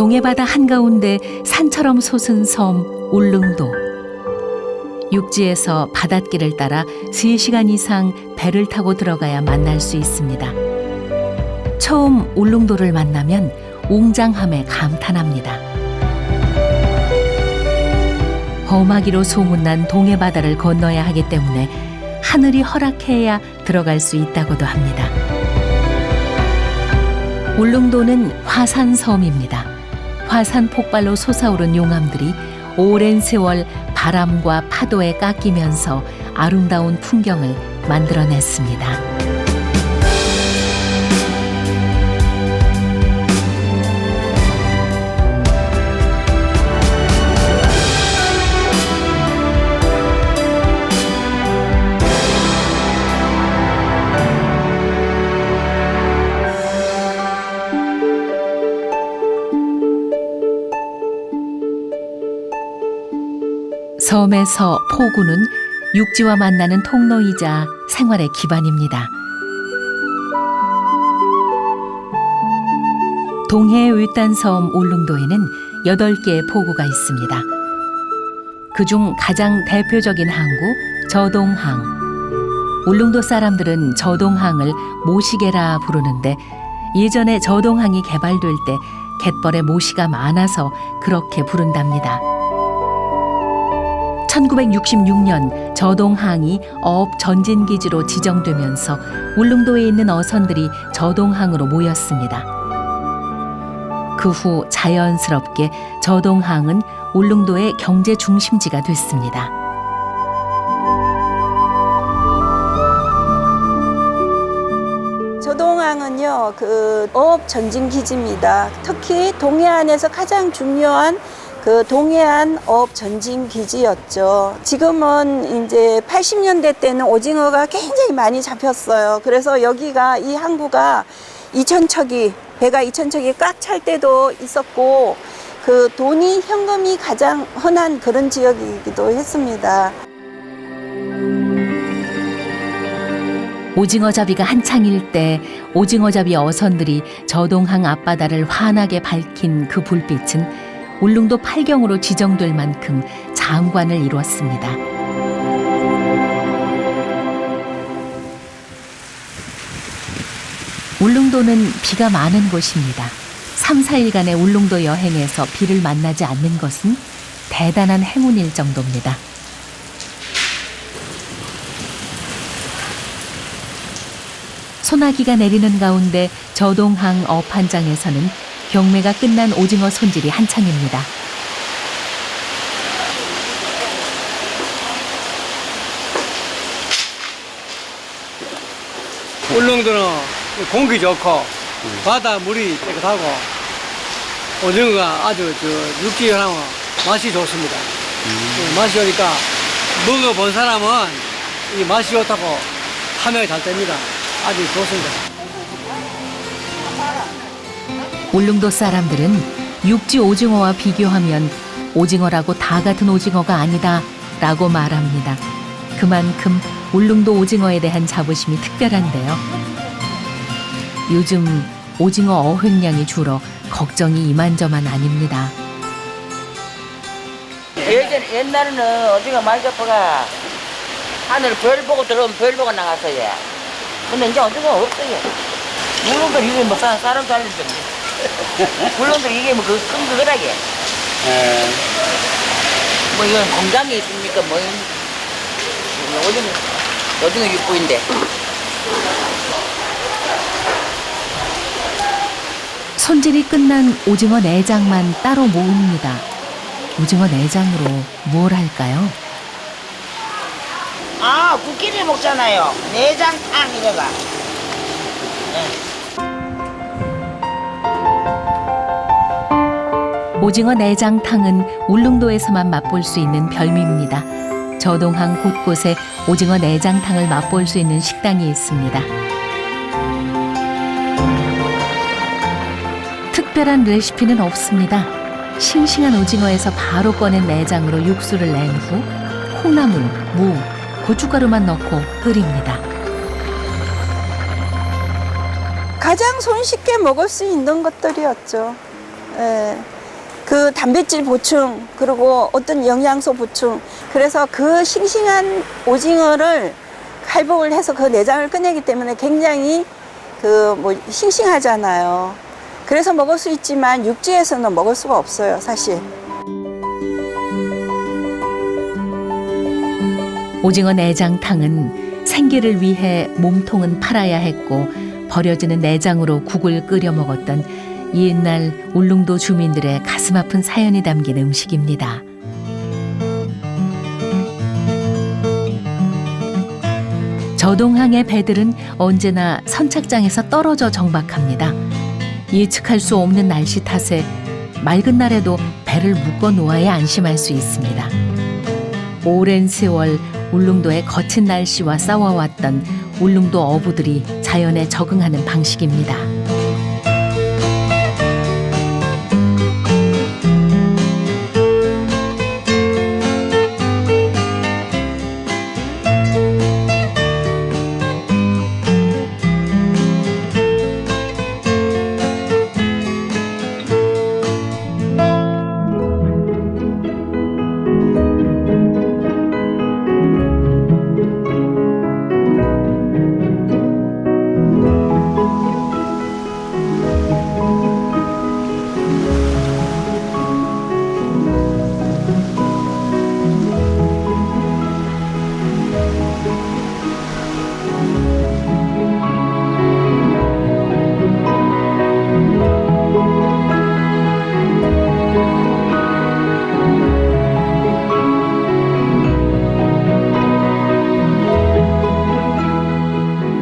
동해바다 한가운데 산처럼 솟은 섬 울릉도. 육지에서 바닷길을 따라 3시간 이상 배를 타고 들어가야 만날 수 있습니다. 처음 울릉도를 만나면 웅장함에 감탄합니다. 험하기로 소문난 동해바다를 건너야 하기 때문에 하늘이 허락해야 들어갈 수 있다고도 합니다. 울릉도는 화산섬입니다. 화산 폭발로 솟아오른 용암들이 오랜 세월 바람과 파도에 깎이면서 아름다운 풍경을 만들어냈습니다. 섬에서 포구는 육지와 만나는 통로이자 생활의 기반입니다. 동해의 외딴섬 울릉도에는 8개의 포구가 있습니다. 그중 가장 대표적인 항구 저동항. 울릉도 사람들은 저동항을 모시개라 부르는데 예전에 저동항이 개발될 때 갯벌에 모시가 많아서 그렇게 부른답니다. 1966년 저동항이 어업 전진기지로 지정되면서 울릉도에 있는 어선들이 저동항으로 모였습니다. 그 후 자연스럽게 저동항은 울릉도의 경제 중심지가 됐습니다. 저동항은요, 어업 전진기지입니다. 특히 동해안에서 가장 중요한 동해안 어업 전진 기지였죠. 지금은 이제 80년대 때는 오징어가 굉장히 많이 잡혔어요. 그래서 여기가 이 항구가 2,000척이 배가 2,000척이 꽉 찰 때도 있었고 돈이 현금이 가장 흔한 그런 지역이기도 했습니다. 오징어잡이가 한창일 때 오징어잡이 어선들이 저동항 앞바다를 환하게 밝힌 그 불빛은 울릉도 팔경으로 지정될 만큼 장관을 이루었습니다. 울릉도는 비가 많은 곳입니다. 3, 4일간의 울릉도 여행에서 비를 만나지 않는 것은 대단한 행운일 정도입니다. 소나기가 내리는 가운데 저동항 어판장에서는 경매가 끝난 오징어 손질이 한창입니다. 울릉도는 공기 좋고 바다 물이 깨끗하고 오징어가 아주 육지하고 맛이 좋습니다. 맛이 좋으니까 먹어본 사람은 이 맛이 좋다고 판매가 잘 됩니다. 아주 좋습니다. 울릉도 사람들은 육지 오징어와 비교하면 오징어라고 다 같은 오징어가 아니다 라고 말합니다. 그만큼 울릉도 오징어에 대한 자부심이 특별한데요. 요즘 오징어 어획량이 줄어 걱정이 이만저만 아닙니다. 옛날에는 오징어 많이 잡아가 하늘 별 보고 들어오면 별 보고 나갔어요. 근데 이제 오징어 없어요. 울릉도 이게 뭐 사람 살는 데 울릉도 이게 뭐 큰 그거라게. 뭐 이건 공장이 있습니까? 뭐 오징어 육부인데. 손질이 끝난 오징어 내장만 따로 모읍니다. 오징어 내장으로 뭘 할까요? 아, 국기를 먹잖아요. 내장탕 이거가. 오징어 내장탕은 울릉도에서만 맛볼 수 있는 별미입니다. 저동항 곳곳에 오징어 내장탕을 맛볼 수 있는 식당이 있습니다. 특별한 레시피는 없습니다. 싱싱한 오징어에서 바로 꺼낸 내장으로 육수를 낸 후 콩나물, 무, 고춧가루만 넣고 끓입니다. 가장 손쉽게 먹을 수 있는 것들이었죠. 예. 그 단백질 보충 그리고 어떤 영양소 보충 그래서 그 싱싱한 오징어를 칼복을 해서 그 내장을 꺼내기 때문에 굉장히 그 뭐 싱싱하잖아요. 그래서 먹을 수 있지만 육지에서는 먹을 수가 없어요, 사실. 오징어 내장탕은 생계를 위해 몸통은 팔아야 했고 버려지는 내장으로 국을 끓여 먹었던 옛날 울릉도 주민들의 가슴 아픈 사연이 담긴 음식입니다. 저동항의 배들은 언제나 선착장에서 떨어져 정박합니다. 예측할 수 없는 날씨 탓에 맑은 날에도 배를 묶어 놓아야 안심할 수 있습니다. 오랜 세월 울릉도의 거친 날씨와 싸워왔던 울릉도 어부들이 자연에 적응하는 방식입니다.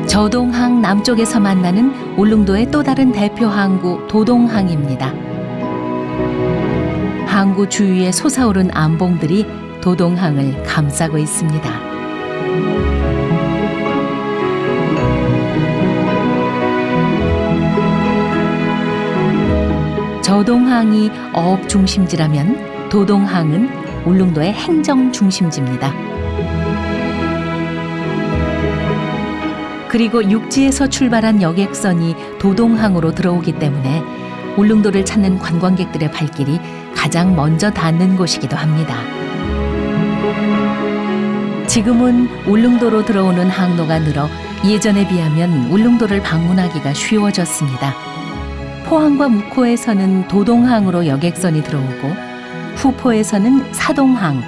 저동항 남쪽에서 만나는 울릉도의 또 다른 대표 항구 도동항입니다. 항구 주위에 솟아오른 암봉들이 도동항을 감싸고 있습니다. 저동항이 어업 중심지라면 도동항은 울릉도의 행정 중심지입니다. 그리고 육지에서 출발한 여객선이 도동항으로 들어오기 때문에 울릉도를 찾는 관광객들의 발길이 가장 먼저 닿는 곳이기도 합니다. 지금은 울릉도로 들어오는 항로가 늘어 예전에 비하면 울릉도를 방문하기가 쉬워졌습니다. 포항과 묵호에서는 도동항으로 여객선이 들어오고 후포에서는 사동항,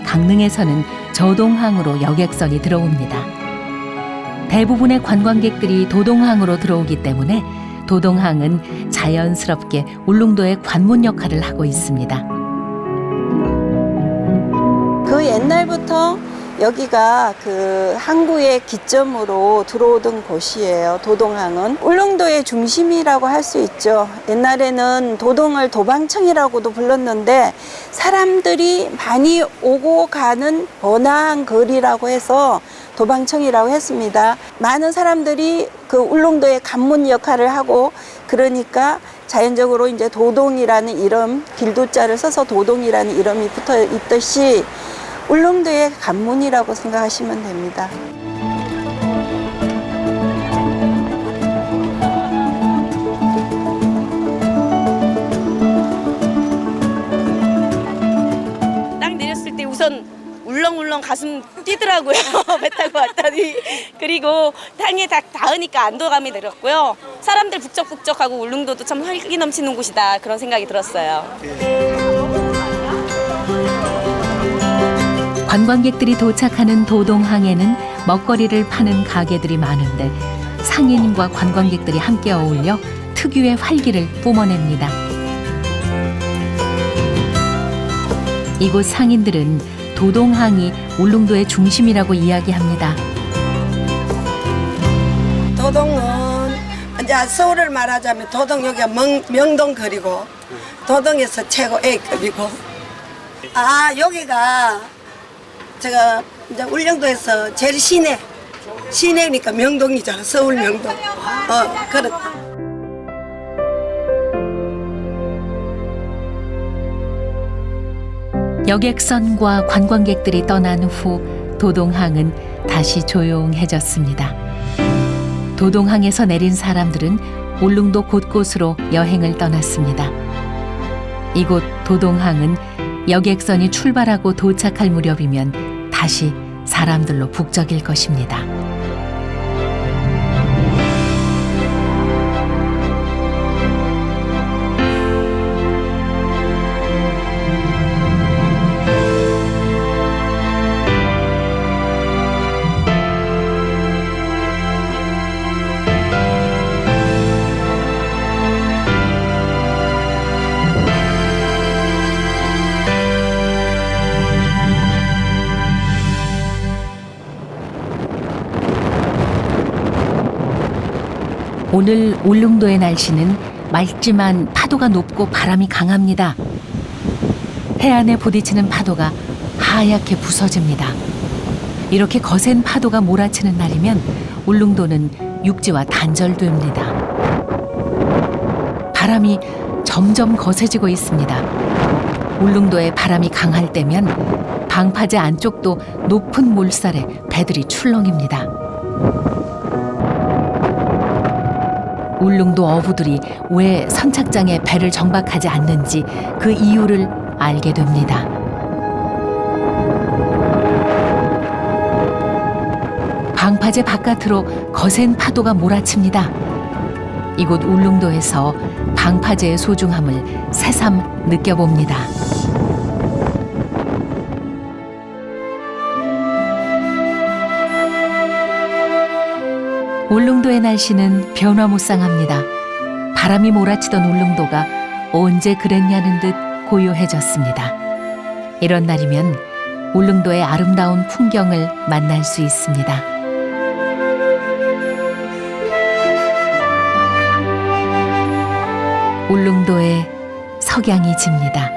강릉에서는 저동항으로 여객선이 들어옵니다. 대부분의 관광객들이 도동항으로 들어오기 때문에 도동항은 자연스럽게 울릉도의 관문 역할을 하고 있습니다. 그 옛날부터 여기가 그 항구의 기점으로 들어오던 곳이에요. 도동항은 울릉도의 중심이라고 할 수 있죠. 옛날에는 도동을 도방청이라고도 불렀는데 사람들이 많이 오고 가는 번화한 거리라고 해서 도방청이라고 했습니다. 많은 사람들이 그 울릉도의 관문 역할을 하고 그러니까 자연적으로 이제 도동이라는 이름, 길도자를 써서 도동이라는 이름이 붙어 있듯이 울릉도의 관문이라고 생각하시면 됩니다. 딱 내렸을 때 우선 울렁울렁 가슴 뛰더라고요. 배 타고 왔더니. 그리고 땅에 다 닿으니까 안도감이 들었고요. 사람들 북적북적하고 울릉도도 참 활기 넘치는 곳이다 그런 생각이 들었어요. 관광객들이 도착하는 도동항에는 먹거리를 파는 가게들이 많은데 상인과 관광객들이 함께 어울려 특유의 활기를 뿜어냅니다. 이곳 상인들은 도동항이 울릉도의 중심이라고 이야기합니다. 도동은 이제 서울을 말하자면 도동 여기가 명동거리고 도동에서 최고 A급이고 여기가 제가 이제 울릉도에서 제일 시내니까 명동이잖아. 서울 명동. 그렇다. 여객선과 관광객들이 떠난 후 도동항은 다시 조용해졌습니다. 도동항에서 내린 사람들은 울릉도 곳곳으로 여행을 떠났습니다. 이곳 도동항은 여객선이 출발하고 도착할 무렵이면 다시 사람들로 북적일 것입니다. 오늘 울릉도의 날씨는 맑지만 파도가 높고 바람이 강합니다. 해안에 부딪히는 파도가 하얗게 부서집니다. 이렇게 거센 파도가 몰아치는 날이면 울릉도는 육지와 단절됩니다. 바람이 점점 거세지고 있습니다. 울릉도에 바람이 강할 때면 방파제 안쪽도 높은 물살에 배들이 출렁입니다. 울릉도 어부들이 왜 선착장에 배를 정박하지 않는지 그 이유를 알게 됩니다. 방파제 바깥으로 거센 파도가 몰아칩니다. 이곳 울릉도에서 방파제의 소중함을 새삼 느껴봅니다. 울릉도의 날씨는 변화무쌍합니다. 바람이 몰아치던 울릉도가 언제 그랬냐는 듯 고요해졌습니다. 이런 날이면 울릉도의 아름다운 풍경을 만날 수 있습니다. 울릉도에 석양이 집니다.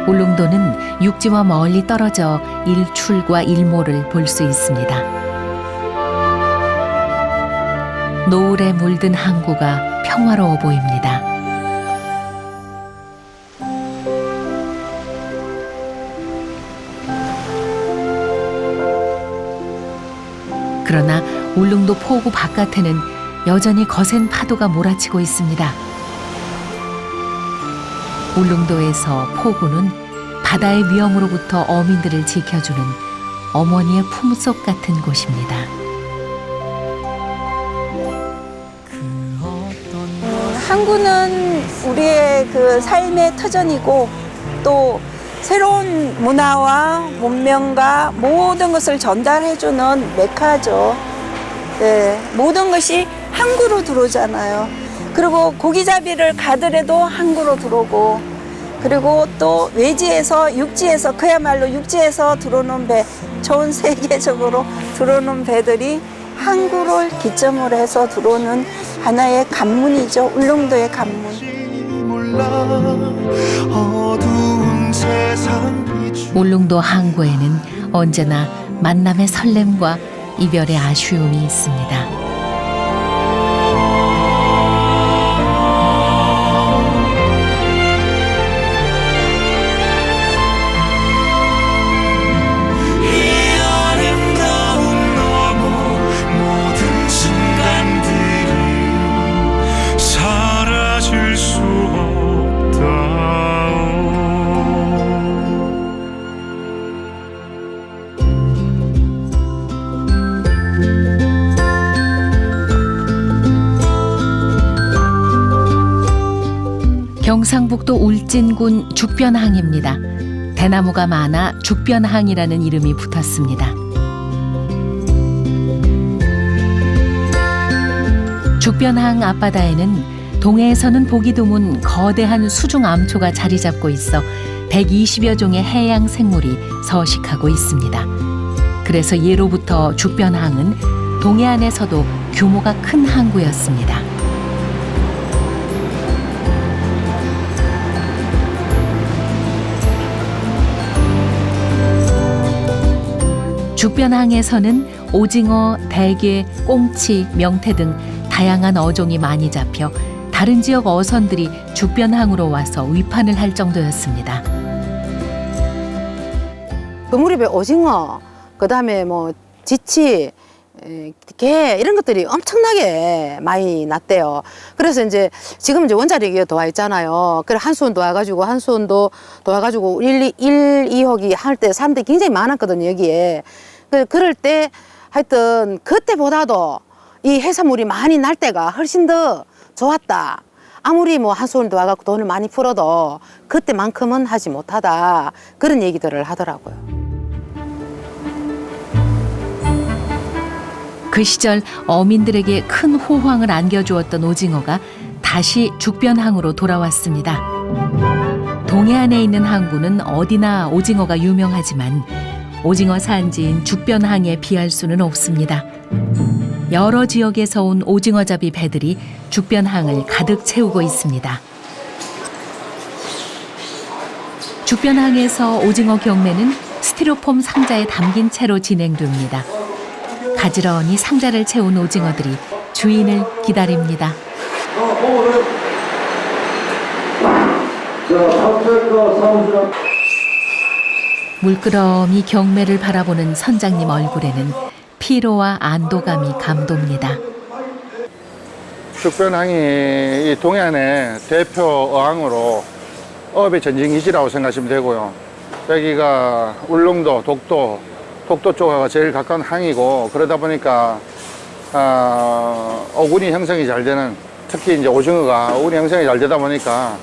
울릉도는 육지와 멀리 떨어져 일출과 일몰을 볼 수 있습니다. 노을에 물든 항구가 평화로워 보입니다. 그러나 울릉도 포구 바깥에는 여전히 거센 파도가 몰아치고 있습니다. 울릉도에서 포구는 바다의 위험으로부터 어민들을 지켜주는 어머니의 품속 같은 곳입니다. 항구는 우리의 그 삶의 터전이고 또 새로운 문화와 문명과 모든 것을 전달해주는 메카죠. 네, 모든 것이 항구로 들어오잖아요. 그리고 고기잡이를 가더라도 항구로 들어오고, 그리고 또 외지에서 육지에서 그야말로 육지에서 들어오는 배, 전 세계적으로 들어오는 배들이 항구를 기점으로 해서 들어오는 하나의 관문이죠. 울릉도의 관문. 울릉도 항구에는 언제나 만남의 설렘과 이별의 아쉬움이 있습니다. 경상북도 울진군 죽변항입니다. 대나무가 많아 죽변항이라는 이름이 붙었습니다. 죽변항 앞바다에는 동해에서는 보기 드문 거대한 수중암초가 자리 잡고 있어 120여 종의 해양 생물이 서식하고 있습니다. 그래서 예로부터 죽변항은 동해안에서도 규모가 큰 항구였습니다. 죽변항에서는 오징어, 대게, 꽁치, 명태 등 다양한 어종이 많이 잡혀 다른 지역 어선들이 죽변항으로 와서 위판을 할 정도였습니다. 그 무렵에 오징어, 그다음에 뭐 지치, 개 이런 것들이 엄청나게 많이 났대요. 그래서 이제 지금 이제 원자력이 도와 있잖아요. 그래 한수원도 와가지고 한수원도 도와가지고 1, 2호기 할 때 사람들이 굉장히 많았거든요 여기에. 그럴 때 하여튼 그때보다도 이 해산물이 많이 날 때가 훨씬 더 좋았다. 아무리 뭐 한수원도 와갖고 돈을 많이 풀어도 그때만큼은 하지 못하다. 그런 얘기들을 하더라고요. 그 시절 어민들에게 큰 호황을 안겨주었던 오징어가 다시 죽변항으로 돌아왔습니다. 동해안에 있는 항구는 어디나 오징어가 유명하지만 오징어 산지인 죽변항에 비할 수는 없습니다. 여러 지역에서 온 오징어잡이 배들이 죽변항을 가득 채우고 있습니다. 죽변항에서 오징어 경매는 스티로폼 상자에 담긴 채로 진행됩니다. 가지런히 상자를 채운 오징어들이 주인을 기다립니다. 물끄러미 경매를 바라보는 선장님 얼굴에는 피로와 안도감이 감돕니다. 죽변항이 이 동해안의 대표 어항으로 어업의 전진기지라고 생각하시면 되고요. 여기가 울릉도, 독도 쪽하고 제일 가까운 항이고, 그러다 보니까 어군이 형성이 잘 되는, 특히 이제 오징어가 어군이 형성이 잘 되다 보니까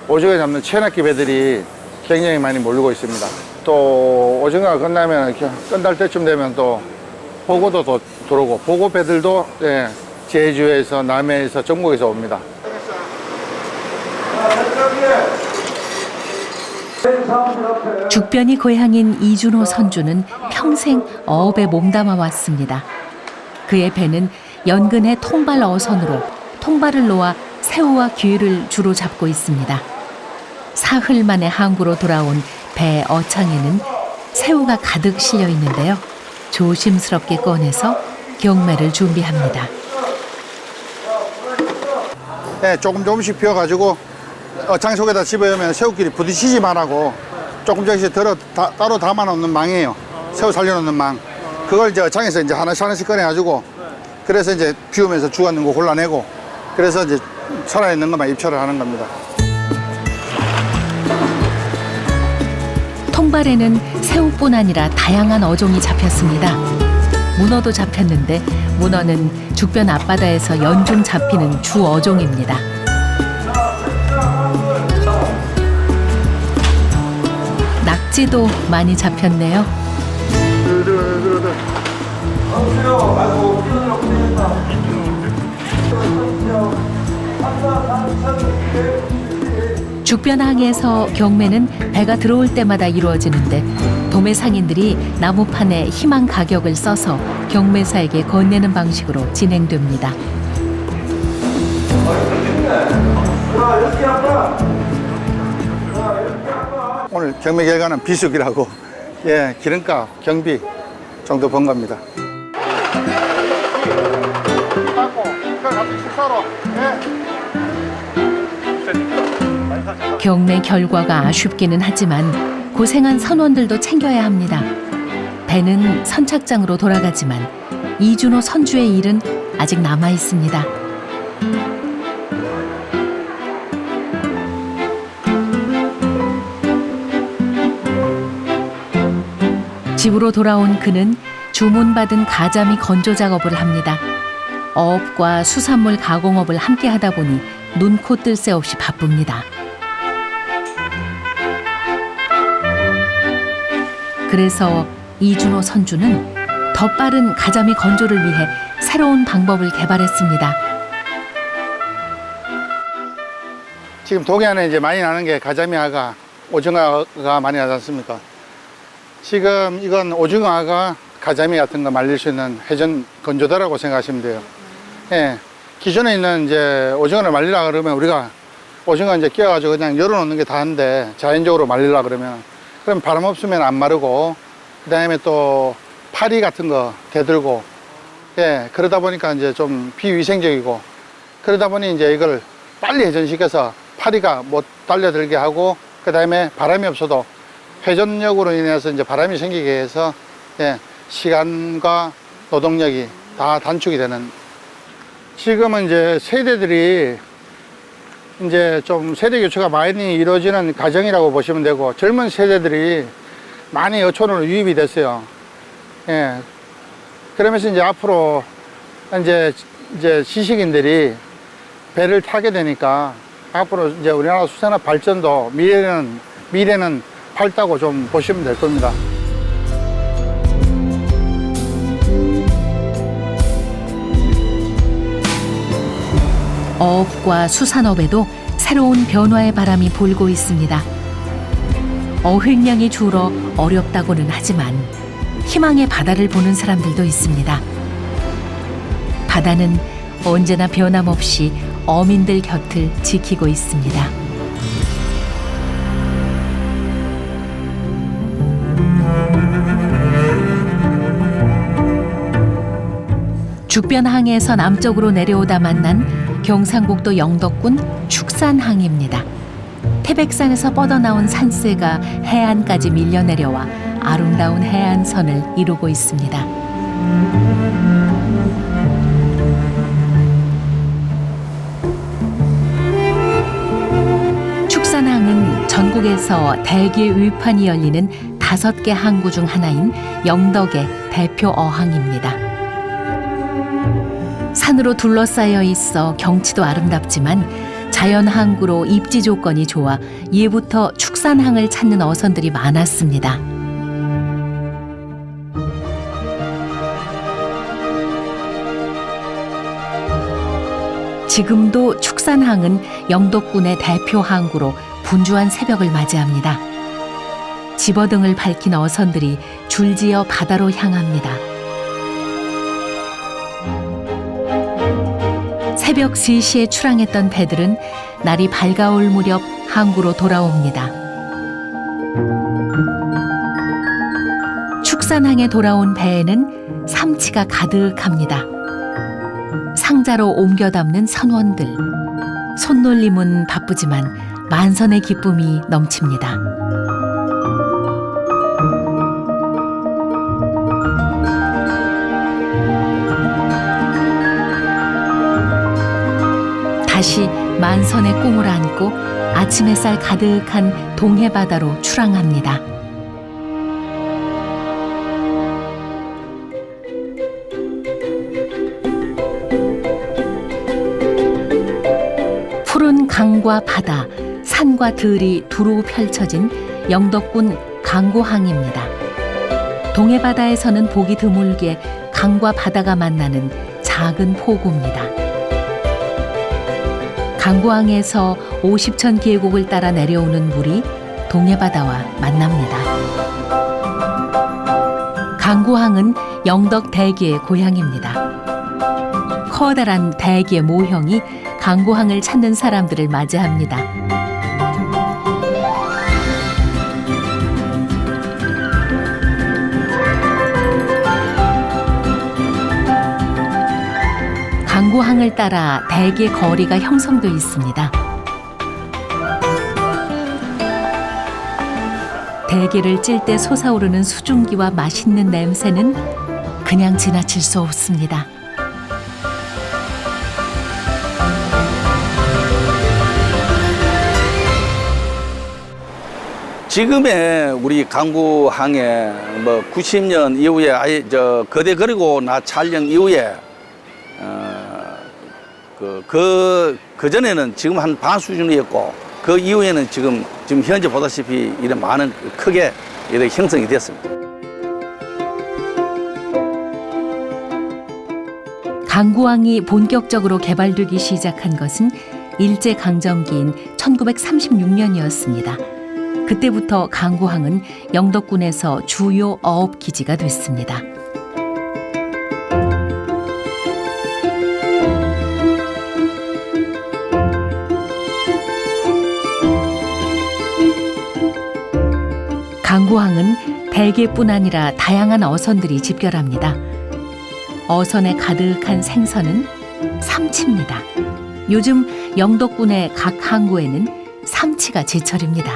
오징어 잡는 최낙기 배들이 굉장히 많이 몰리고 있습니다. 또 오징어가 끝나면 끝날 때쯤 되면 또 보고도 들어오고, 보고 배들도 제주에서, 남해에서, 전국에서 옵니다. 죽변이 고향인 이준호 선주는 평생 어업에 몸담아 왔습니다. 그의 배는 연근의 통발 어선으로 통발을 놓아 새우와 귀를 주로 잡고 있습니다. 사흘 만에 항구로 돌아온 배 어창에는 새우가 가득 실려 있는데요. 조심스럽게 꺼내서 경매를 준비합니다. 네, 조금씩 비워가지고 어창 속에다 집어넣으면 새우끼리 부딪히지만 하고 조금씩 따로 담아놓는 망이에요. 새우 살려놓는 망. 그걸 이제 어창에서 이제 하나씩 꺼내가지고, 그래서 이제 비우면서 죽었는 거 골라내고, 그래서 이제 살아있는 것만 입찰을 하는 겁니다. 통발에는 새우뿐 아니라 다양한 어종이 잡혔습니다. 문어도 잡혔는데 문어는 죽변 앞바다에서 연중 잡히는 주 어종입니다. 낙지도 많이 잡혔네요. 죽변항에서 경매는 배가 들어올 때마다 이루어지는데 도매상인들이 나무판에 희망 가격을 써서 경매사에게 건네는 방식으로 진행됩니다. 오늘 경매 결과는 비수기라고, 기름값, 경비 정도 번 겁니다. 경매 결과가 아쉽기는 하지만 고생한 선원들도 챙겨야 합니다. 배는 선착장으로 돌아가지만 이준호 선주의 일은 아직 남아 있습니다. 집으로 돌아온 그는 주문받은 가자미 건조 작업을 합니다. 어업과 수산물 가공업을 함께 하다 보니 눈코 뜰 새 없이 바쁩니다. 그래서 이준호 선주는 더 빠른 가자미 건조를 위해 새로운 방법을 개발했습니다. 지금 동해안에 이제 많이 나는 게 가자미하가, 오징어가 많이 나지 않습니까? 지금 이건 오징어가 가자미 같은 거 말릴 수 있는 회전 건조대라고 생각하시면 돼요. 기존에 있는 이제 오징어를 말리려 그러면 우리가 오징어 이제 끼워가지고 그냥 열어놓는 게 다인데, 자연적으로 말리려 그러면 바람 없으면 안 마르고, 그 다음에 또 파리 같은 거 대들고, 그러다 보니까 이제 좀 비위생적이고, 그러다 보니 이제 이걸 빨리 회전시켜서 파리가 못 달려들게 하고, 그 다음에 바람이 없어도 회전력으로 인해서 이제 바람이 생기게 해서 시간과 노동력이 다 단축이 되는. 지금은 이제 세대들이 이제 좀 세대 교체가 많이 이루어지는 과정이라고 보시면 되고, 젊은 세대들이 많이 어촌으로 유입이 됐어요. 예. 그러면서 이제 앞으로 이제 시식인들이 배를 타게 되니까 앞으로 이제 우리나라 수산업 발전도 미래는 밝다고 좀 보시면 될 겁니다. 어업과 수산업에도 새로운 변화의 바람이 불고 있습니다. 어획량이 줄어 어렵다고는 하지만 희망의 바다를 보는 사람들도 있습니다. 바다는 언제나 변함없이 어민들 곁을 지키고 있습니다. 죽변항에서 남쪽으로 내려오다 만난 경상북도 영덕군 축산항입니다. 태백산에서 뻗어나온 산세가 해안까지 밀려내려와 아름다운 해안선을 이루고 있습니다. 축산항은 전국에서 대기 위판이 열리는 5개 항구 중 하나인 영덕의 대표 어항입니다. 산으로 둘러싸여 있어 경치도 아름답지만 자연 항구로 입지 조건이 좋아 예부터 축산항을 찾는 어선들이 많았습니다. 지금도 축산항은 영덕군의 대표 항구로 분주한 새벽을 맞이합니다. 집어등을 밝힌 어선들이 줄지어 바다로 향합니다. 새벽 3시에 출항했던 배들은 날이 밝아올 무렵 항구로 돌아옵니다. 축산항에 돌아온 배에는 삼치가 가득합니다. 상자로 옮겨 담는 선원들. 손놀림은 바쁘지만 만선의 기쁨이 넘칩니다. 다시 만선의 꿈을 안고 아침 햇살 가득한 동해바다로 출항합니다. 푸른 강과 바다, 산과 들이 두루 펼쳐진 영덕군 강구항입니다. 동해바다에서는 보기 드물게 강과 바다가 만나는 작은 포구입니다. 강구항에서 50천 계곡을 따라 내려오는 물이 동해바다와 만납니다. 강구항은 영덕 대게의 고향입니다. 커다란 대게 모형이 강구항을 찾는 사람들을 맞이합니다. 강구항을 따라 대게 거리가 형성돼 있습니다. 대게를 찔 때 솟아오르는 수증기와 맛있는 냄새는 그냥 지나칠 수 없습니다. 지금의 우리 강구항에 90년 이후에 아예 거대 그리고 나 촬영 이후에 그 전에는 지금 한 반 수준이었고 그 이후에는 지금 현재 보다시피 이런 많은 크게 이렇게 형성이 됐습니다. 강구항이 본격적으로 개발되기 시작한 것은 일제강점기인 1936년이었습니다. 그때부터 강구항은 영덕군에서 주요 어업기지가 됐습니다. 강구항은 대게뿐 아니라 다양한 어선들이 집결합니다. 어선에 가득한 생선은 삼치입니다. 요즘 영덕군의 각 항구에는 삼치가 제철입니다.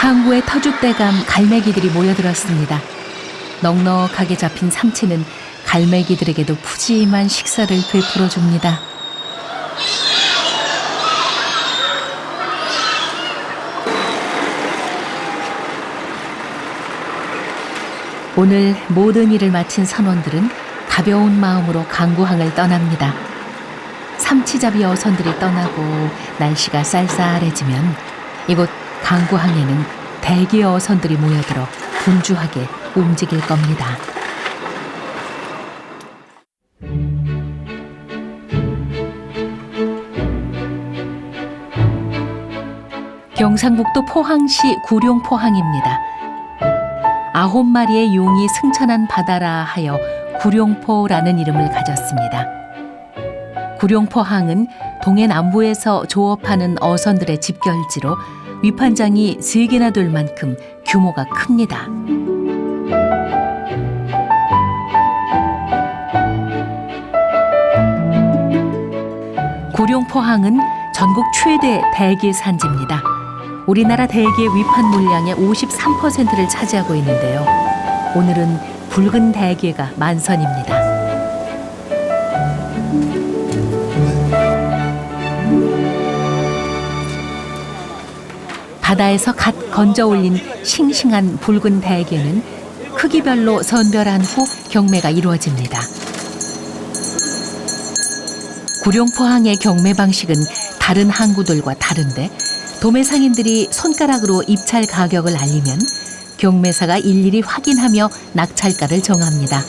항구에 터줏대감 갈매기들이 모여들었습니다. 넉넉하게 잡힌 삼치는 갈매기들에게도 푸짐한 식사를 베풀어 줍니다. 오늘 모든 일을 마친 선원들은 가벼운 마음으로 강구항을 떠납니다. 삼치잡이 어선들이 떠나고 날씨가 쌀쌀해지면 이곳 강구항에는 대기 어선들이 모여들어 분주하게 움직일 겁니다. 경상북도 포항시 구룡포항입니다. 9마리의 용이 승천한 바다라 하여 구룡포라는 이름을 가졌습니다. 구룡포항은 동해남부에서 조업하는 어선들의 집결지로 위판장이 3개나 될 만큼 규모가 큽니다. 구룡포항은 전국 최대 대게 산지입니다. 우리나라 대게 위판 물량의 53%를 차지하고 있는데요. 오늘은 붉은 대게가 만선입니다. 바다에서 갓 건져 올린 싱싱한 붉은 대게는 크기별로 선별한 후 경매가 이루어집니다. 구룡포항의 경매 방식은 다른 항구들과 다른데 도매상인들이 손가락으로 입찰 가격을 알리면 경매사가 일일이 확인하며 낙찰가를 정합니다.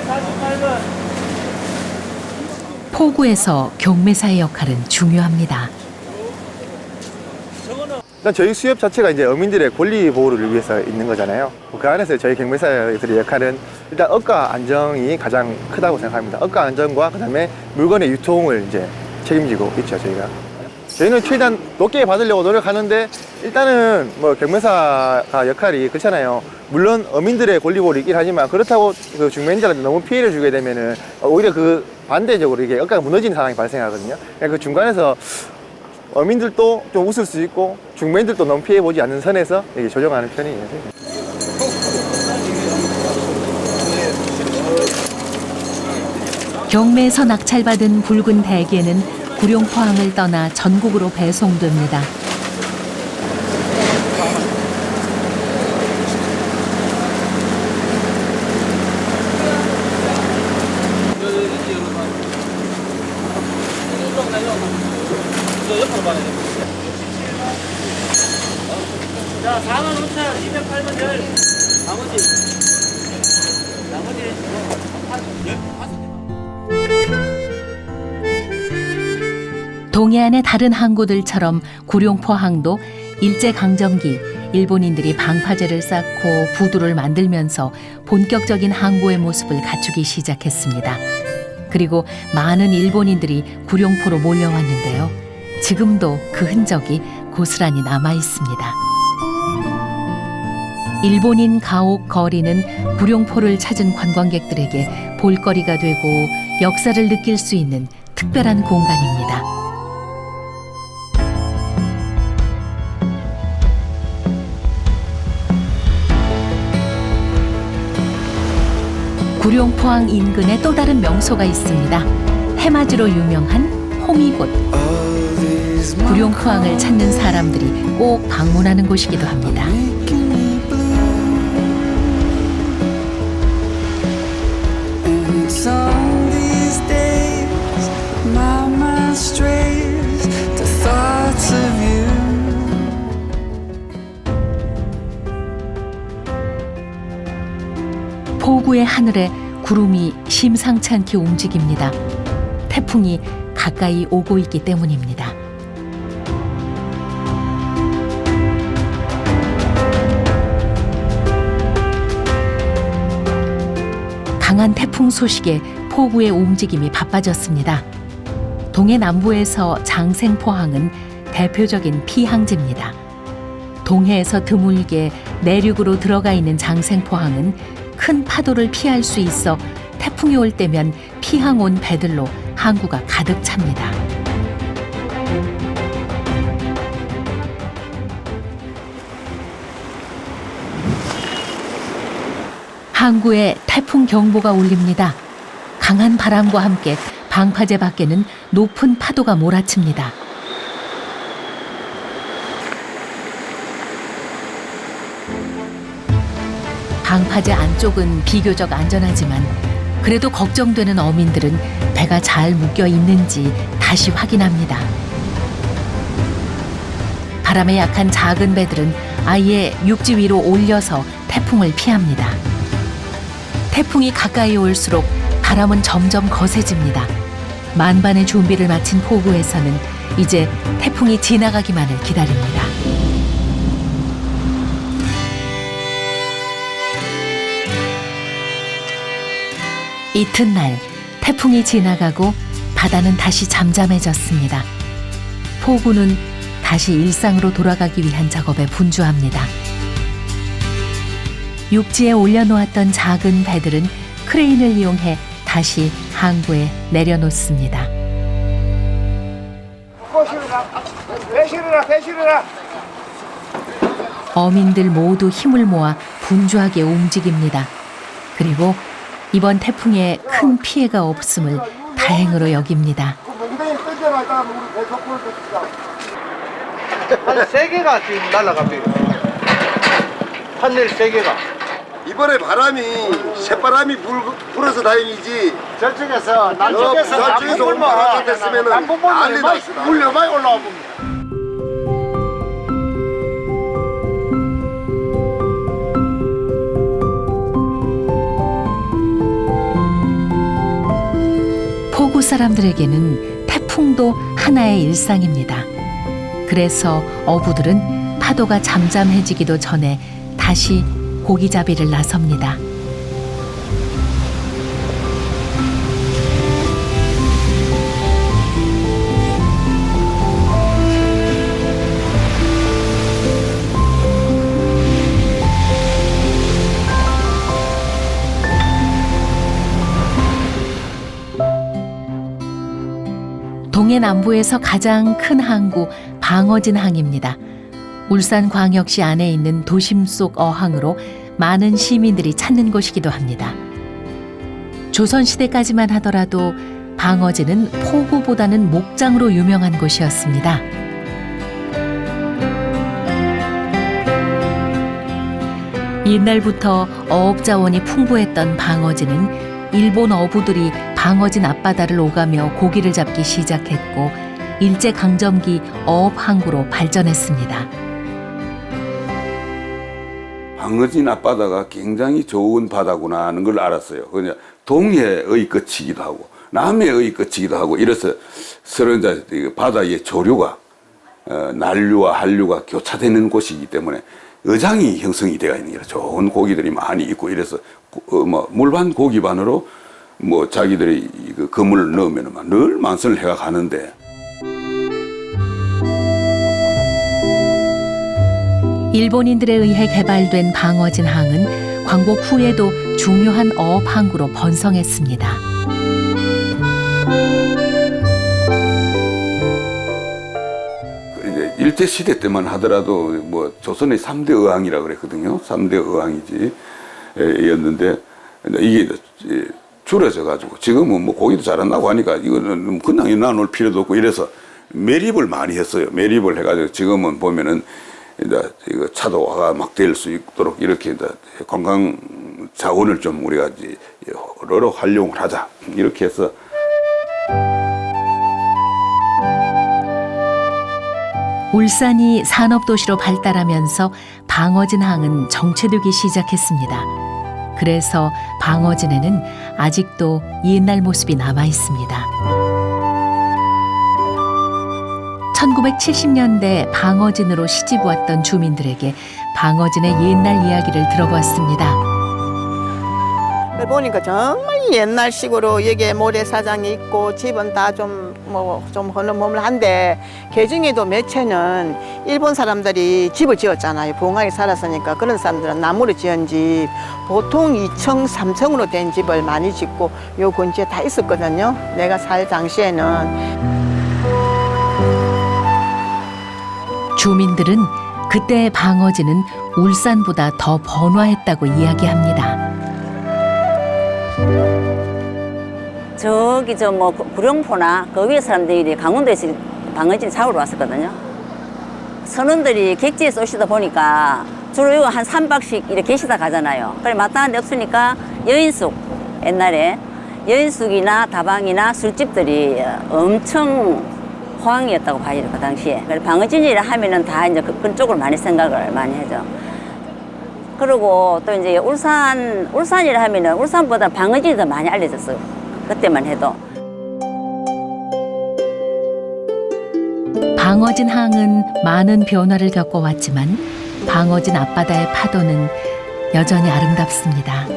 248번. 포구에서 경매사의 역할은 중요합니다. 일단 저희 수협 자체가 이제 어민들의 권리 보호를 위해서 있는 거잖아요. 그 안에서 저희 경매사들의 역할은 일단 억가 안정이 가장 크다고 생각합니다. 억가 안정과 그다음에 물건의 유통을 이제 책임지고 있죠, 저희가. 저희는 최대한 높게 받으려고 노력하는데 일단은 뭐 경매사가 역할이 그렇잖아요. 물론 어민들의 권리 보호를 있긴 하지만 그렇다고 그 중매인들한테 너무 피해를 주게 되면은 오히려 그 반대적으로 이게 억가가 무너지는 상황이 발생하거든요. 그러니까 그 중간에서 어민들도 좀 웃을 수 있고 중매인들도 너무 피해보지 않는 선에서 이렇게 조정하는 편이에요. 경매에서 낙찰받은 붉은 대게는 구룡포항을 떠나 전국으로 배송됩니다. 자, 45,208번 열. 동해안의 다른 항구들처럼 구룡포항도 일제강점기 일본인들이 방파제를 쌓고 부두를 만들면서 본격적인 항구의 모습을 갖추기 시작했습니다. 그리고 많은 일본인들이 구룡포로 몰려왔는데요. 지금도 그 흔적이 고스란히 남아 있습니다. 일본인 가옥 거리는 구룡포를 찾은 관광객들에게 볼거리가 되고 역사를 느낄 수 있는 특별한 공간입니다. 구룡포항 인근에 또 다른 명소가 있습니다. 해맞이로 유명한 호미곶. 구룡포항을 찾는 사람들이 꼭 방문하는 곳이기도 합니다. 포구의 하늘에 구름이 심상치 않게 움직입니다. 태풍이 가까이 오고 있기 때문입니다. 강한 태풍 소식에 포구의 움직임이 바빠졌습니다. 동해남부에서 장생포항은 대표적인 피항지입니다. 동해에서 드물게 내륙으로 들어가 있는 장생포항은 큰 파도를 피할 수 있어 태풍이 올 때면 피항 온 배들로 항구가 가득 찹니다. 항구에 태풍 경보가 울립니다. 강한 바람과 함께 방파제 밖에는 높은 파도가 몰아칩니다. 방파제 안쪽은 비교적 안전하지만 그래도 걱정되는 어민들은 배가 잘 묶여 있는지 다시 확인합니다. 바람에 약한 작은 배들은 아예 육지 위로 올려서 태풍을 피합니다. 태풍이 가까이 올수록 바람은 점점 거세집니다. 만반의 준비를 마친 포구에서는 이제 태풍이 지나가기만을 기다립니다. 이튿날 태풍이 지나가고 바다는 다시 잠잠해졌습니다. 포구는 다시 일상으로 돌아가기 위한 작업에 분주합니다. 육지에 올려놓았던 작은 배들은 크레인을 이용해 다시 항구에 내려놓습니다. 어민들 모두 힘을 모아 분주하게 움직입니다. 그리고 이번 태풍에 큰 피해가 없음을 다행으로 여깁니다. 한 3개가 지금 날아갑니다. 판넬 3개가. 이번에 바람이 새바람이 불어서 다행이지. 저쪽에서 남쪽에서 남풍불만 됐으면 난리 났어. 물려 많이 올라와 봅니다. 포구 사람들에게는 태풍도 하나의 일상입니다. 그래서 어부들은 파도가 잠잠해지기도 전에 다시 고기잡이를 나섭니다. 동해남부에서 가장 큰 항구 방어진항입니다. 울산광역시 안에 있는 도심 속 어항으로 많은 시민들이 찾는 곳이기도 합니다. 조선시대까지만 하더라도 방어진은 포구보다는 목장으로 유명한 곳이었습니다. 옛날부터 어업자원이 풍부했던 방어진은 일본 어부들이 방어진 앞바다를 오가며 고기를 잡기 시작했고 일제강점기 어업항구로 발전했습니다. 방어진 앞바다가 굉장히 좋은 바다구나 하는 걸 알았어요. 그냥 동해의 끝이기도 하고 남해의 끝이기도 하고 이래서 서로 이제 바다의 조류가 난류와 한류가 교차되는 곳이기 때문에 어장이 형성이 되어 있는 게 좋은 고기들이 많이 있고 이래서 물반 고기반으로 자기들이 그 그물을 넣으면 늘 만선을 해가 가는데 일본인들에 의해 개발된 방어진 항은 광복 후에도 중요한 어업 항구로 번성했습니다. 이제 일제 시대 때만 하더라도 조선의 3대 어항이라고 그랬거든요. 3대 어항이지 였는데 이게 줄어져 가지고 지금은 고기도 잘 안 나고 하니까 이거는 그냥 나눌 필요도 없고 이래서 매립을 많이 했어요. 매립을 해가지고 지금은 보면은 이제 이거 차도가 막 될 수 있도록 이렇게 이제 관광 자원을 좀 우리가 이제 여러 활용을 하자 이렇게 해서. 울산이 산업도시로 발달하면서 방어진항은 정체되기 시작했습니다. 그래서 방어진에는 아직도 옛날 모습이 남아 있습니다. 1970년대 방어진으로 시집 왔던 주민들에게 방어진의 옛날 이야기를 들어보았습니다. 보니까 정말 옛날식으로 여기에 모래사장이 있고 집은 다 좀 허름허름한데 그중에도 몇 채는 일본 사람들이 집을 지었잖아요. 봉화에 살았으니까 그런 사람들은 나무로 지은 집 보통 2층, 3층으로 된 집을 많이 짓고 요 근처에 다 있었거든요. 내가 살 당시에는. 주민들은 그때의 방어진은 울산보다 더 번화했다고 이야기합니다. 저기 저 뭐 구룡포나 그 위에 사람들이 강원도에서 방어진 잡으러 왔었거든요. 선원들이 객지에서 오시다 보니까 주로 이거 한 3박씩 이렇게 계시다 가잖아요. 그래 마땅한 데 없으니까 여인숙, 옛날에 여인숙이나 다방이나 술집들이 엄청 호황이었다고 봐요, 그 당시에. 그래 방어진이라 하면은 다 이제 그쪽을 많이 생각을 많이 하죠. 그리고 또 이제 울산이라 하면은 울산보다 방어진이 더 많이 알려졌어요. 그때만 해도. 방어진 항은 많은 변화를 겪어왔지만 방어진 앞바다의 파도는 여전히 아름답습니다.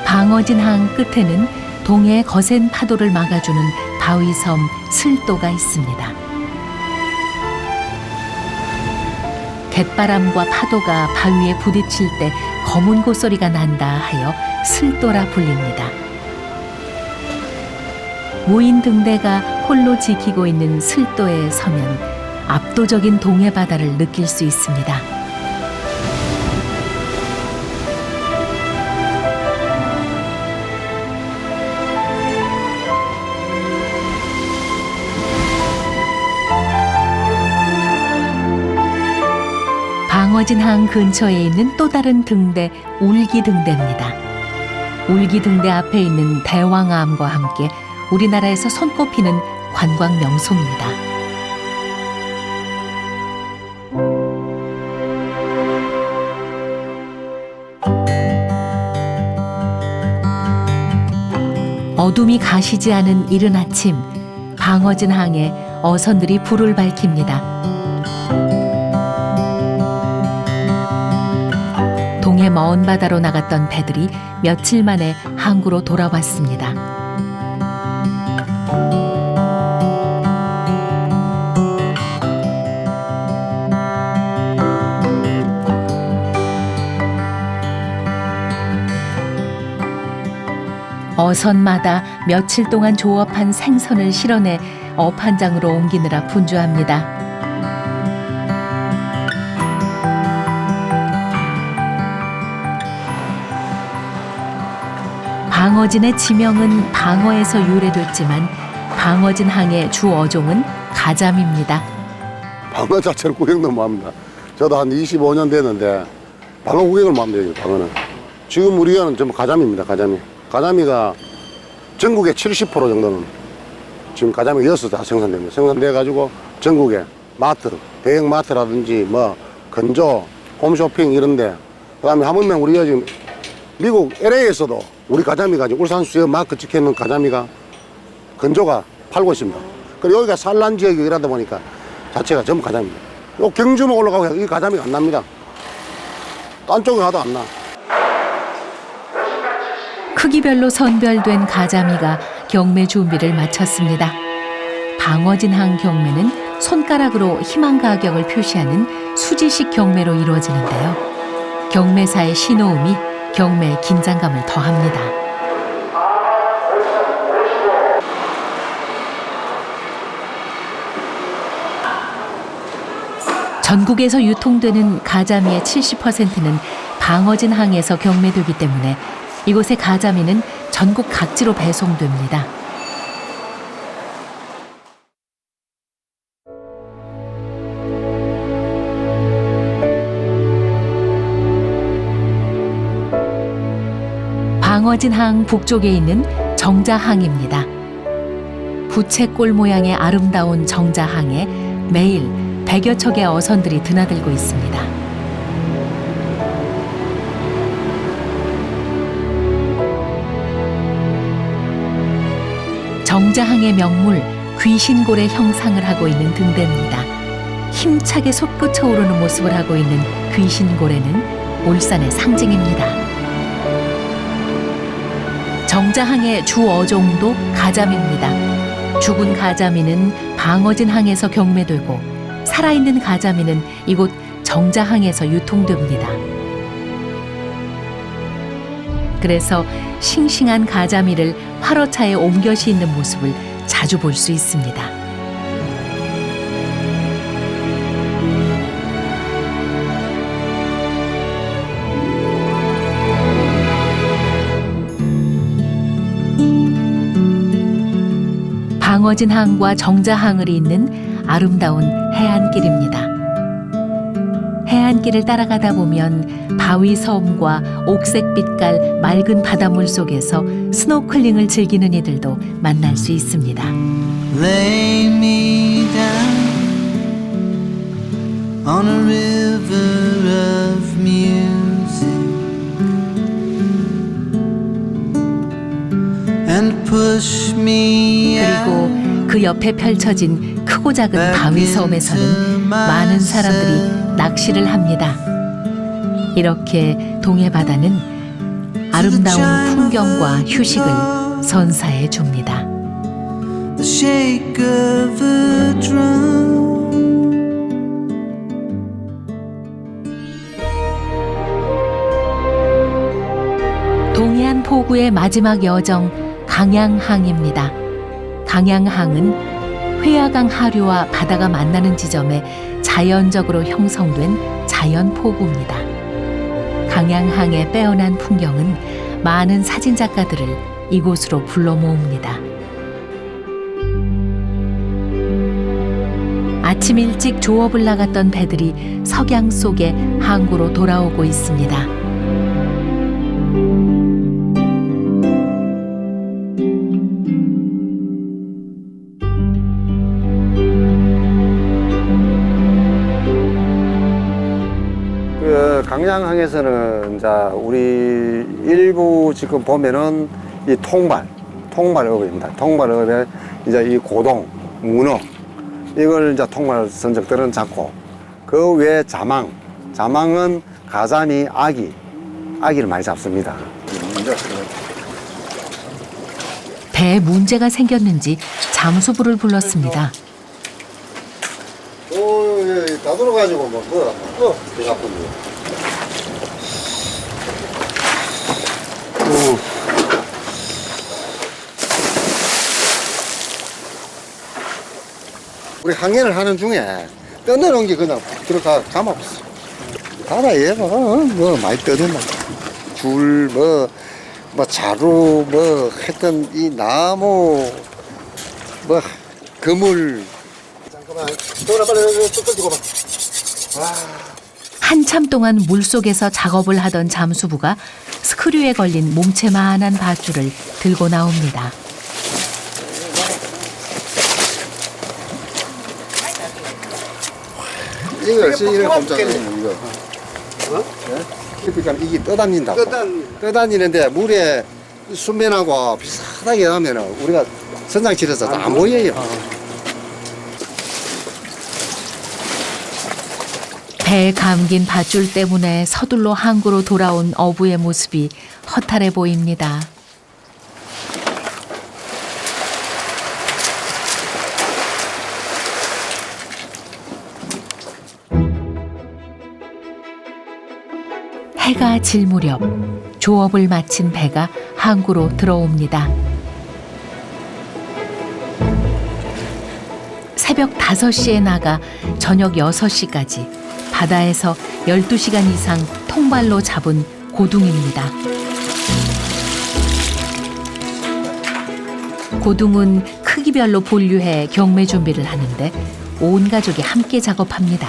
방어진 항 끝에는 동해의 거센 파도를 막아주는 바위섬 슬도가 있습니다. 갯바람과 파도가 바위에 부딪힐 때 검은 고소리가 난다 하여 슬도라 불립니다. 무인 등대가 홀로 지키고 있는 슬도에 서면 압도적인 동해 바다를 느낄 수 있습니다. 방어진 항 근처에 있는 또 다른 등대, 울기등대입니다. 울기등대 앞에 있는 대왕암과 함께 우리나라에서 손꼽히는 관광 명소입니다. 어둠이 가시지 않은 이른 아침, 방어진 항에 어선들이 불을 밝힙니다. 동해 먼 바다로 나갔던 배들이 며칠 만에 항구로 돌아왔습니다. 어선마다 며칠 동안 조업한 생선을 실어내 어판장으로 옮기느라 분주합니다. 방어진의 지명은 방어에서 유래됐지만 방어진 항의 주 어종은 가자미입니다. 방어 자체를 구경도 못 합니다. 저도 한 25년 됐는데 방어 구경을 못 합니다. 방어는. 지금 우리가 전부 가자미입니다. 가자미가 전국의 70% 정도는 지금 가자미 여수 다 생산됩니다. 생산돼가지고 전국에 마트, 대형 마트라든지 뭐 건조, 홈쇼핑 이런데, 그다음에 하물며 우리가 지금 미국 LA에서도 우리 가자미가 지금 울산 수협 마크 찍혀있는 가자미가 건조가 팔고 있습니다. 그리고 여기가 산란 지역이라다 보니까 자체가 전부 가자미입니다. 요 경주만 올라가고 이 가자미가 안 납니다. 딴 쪽에 가도 안 나. 크기별로 선별된 가자미가 경매 준비를 마쳤습니다. 방어진 항 경매는 손가락으로 희망 가격을 표시하는 수지식 경매로 이루어지는데요. 경매사의 신호음이 경매의 긴장감을 더합니다. 전국에서 유통되는 가자미의 70%는 방어진 항에서 경매되기 때문에 이곳의 가자미는 전국 각지로 배송됩니다. 방어진 항 북쪽에 있는 정자항입니다. 부채꼴 모양의 아름다운 정자항에 매일 100여 척의 어선들이 드나들고 있습니다. 정자항의 명물 귀신골의 형상을 하고 있는 등대입니다. 힘차게 솟구쳐 오르는 모습을 하고 있는 귀신골에는 울산의 상징입니다. 정자항의 주 어종도 가자미입니다. 죽은 가자미는 방어진 항에서 경매되고 살아있는 가자미는 이곳 정자항에서 유통됩니다. 그래서 싱싱한 가자미를 화로차에 옮겨 싣는 모습을 자주 볼 수 있습니다. 방어진항과 정자항을 잇는 아름다운 해안길입니다. 해안길을 따라가다 보면 바위 섬과 옥색 빛깔 맑은 바닷물 속에서 스노클링을 즐기는 이들도 만날 수 있습니다. Lay me down on a river of music and push me 그리고 그 옆에 펼쳐진 크고 작은 바위 섬에서는 많은 사람들이 낚시를 합니다. 이렇게 동해바다는 아름다운 풍경과 휴식을 선사해 줍니다. the shake of a drum. 동해안 포구의 마지막 여정 강양항입니다. 강양항은 회화강 하류와 바다가 만나는 지점에 자연적으로 형성된 자연포구입니다. 강양항의 빼어난 풍경은 많은 사진작가들을 이곳으로 불러 모읍니다. 아침 일찍 조업을 나갔던 배들이 석양 속에 항구로 돌아오고 있습니다. 강양항에서는 이제 우리 일부 지금 보면은 이 통발어업입니다. 통발어업에 이제 이 고동, 문어 이걸 이제 통발 선적들은 잡고 그 외에 자망은 가자미, 아기를 많이 잡습니다. 배에 문제가 생겼는지 잠수부를 불렀습니다. 다 들어가지고 뭐 배가 아픈데. 우리 항해를 하는 중에 떠내놓은 게 그냥 들어가 감아봤어. 바다에 뭐 많이 떠든다. 줄 뭐 자루 뭐 했던 이 나무 뭐 그물. 잠깐만. 도라 빨리 쭉 끄고 봐. 한참 동안 물속에서 작업을 하던 잠수부가 스크류에 걸린 몽채만한 밧줄을 들고 나옵니다. 이거 꼼짝이네 이거. 그러니까 이게 떠다닌다고. 떠다니는데 물에 수면하고 비슷하게 하면 우리가 선장실에서 안 보여요. 배에 감긴 밧줄 때문에 서둘러 항구로 돌아온 어부의 모습이 허탈해 보입니다. 해가 질 무렵 조업을 마친 배가 항구로 들어옵니다. 새벽 5시에 나가 저녁 6시까지 바다에서 12시간 이상 통발로 잡은 고둥입니다. 고둥은 크기별로 분류해 경매 준비를 하는데 온 가족이 함께 작업합니다.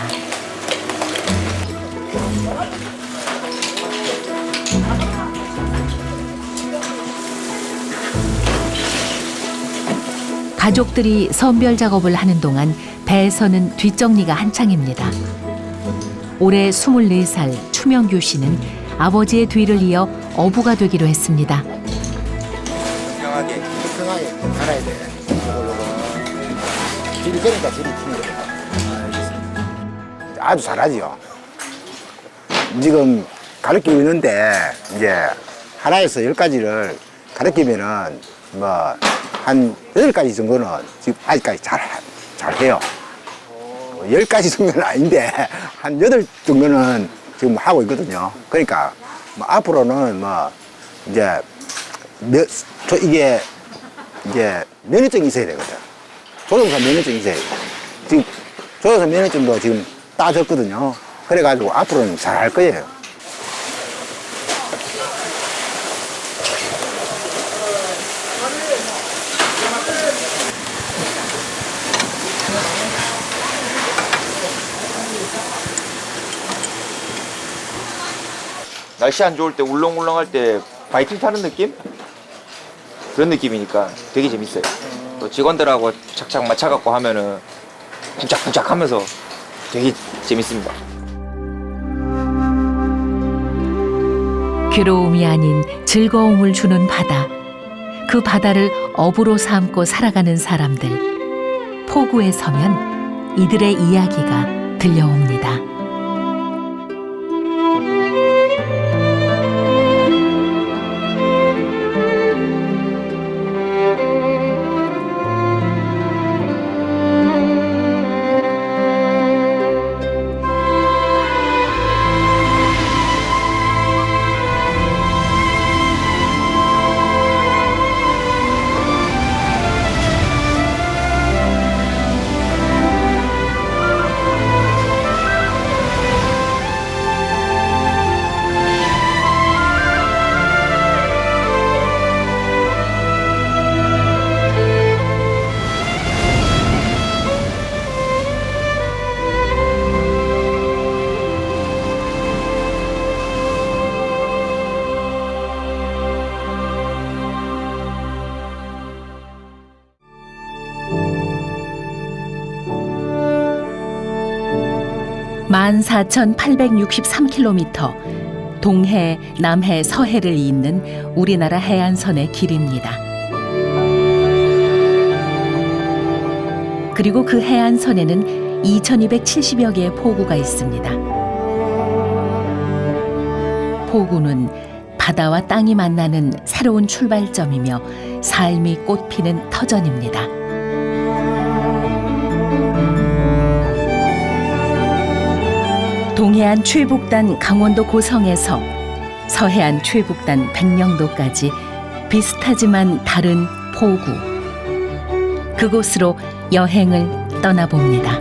가족들이 선별 작업을 하는 동안 배에서는 뒷정리가 한창입니다. 올해 24살 추명규 씨는 아버지의 뒤를 이어 어부가 되기로 했습니다. 평평하게 갈아야 돼. 길이 그러니까 길이 긴 거야. 아주 잘하지요. 지금 가르치고 있는데 이제 하나에서 10가지를 가르치면은 뭐 한 8가지 정도는 지금 아직까지 잘해요. 10가지 정도는 아닌데 한 8 정도는 지금 하고 있거든요. 그러니까 뭐 앞으로는 뭐 이제 이게 이제 면허증이 있어야 되거든. 조종사 면허증이 있어야 돼. 지금 조종사 면허증도 지금 따졌거든요. 그래가지고 앞으로는 잘 할 거예요. 날씨 안 좋을 때 울렁울렁할 때 바이킹 타는 느낌? 그런 느낌이니까 되게 재밌어요. 또 직원들하고 착착 맞춰갖고 하면은 쿵짝쿵짝 하면서 되게 재밌습니다. 괴로움이 아닌 즐거움을 주는 바다. 그 바다를 업으로 삼고 살아가는 사람들. 포구에 서면 이들의 이야기가 들려옵니다. 만 4,863km 동해, 남해, 서해를 잇는 우리나라 해안선의 길입니다. 그리고 그 해안선에는 2,270여 개의 포구가 있습니다. 포구는 바다와 땅이 만나는 새로운 출발점이며 삶이 꽃피는 터전입니다. 동해안 최북단 강원도 고성에서 서해안 최북단 백령도까지 비슷하지만 다른 포구. 그곳으로 여행을 떠나봅니다.